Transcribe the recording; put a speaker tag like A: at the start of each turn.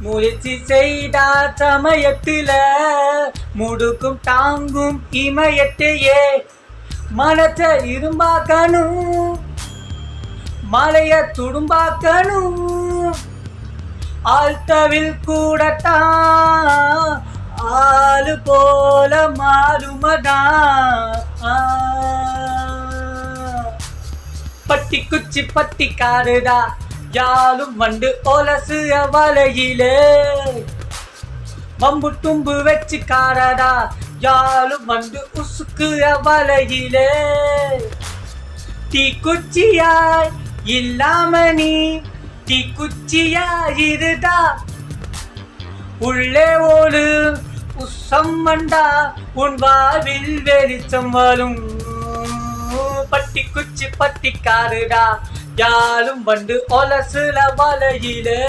A: முயற்சி செய்தா சமயத்தில முடுக்கும் தாங்கும் இமயத்தையே மனத்தை இரும்பாக்கணும், மலைய துடும்பாக்கணும். ஆழ்த்தவில் கூடத்தான் ஆளு போல மாறுமதான். பட்டி குச்சி பட்டி காடுதா யாரும் வண்டு ஒலசு வலையிலே வம்பு தும்பு வச்சு காரடா யாரும் வந்து உசுக்கு வலையிலே. தீக்குச்சியாய் இல்லாம நீ தீக்குச்சியாய் இருடா, உள்ளே ஓடு உசம் வண்டா உன் வாழ்வில் வெளிச்சம் வரும். பட்டி குச்சி பட்டி காருடா யாரும் வந்து ஒலசுல வலையிலே.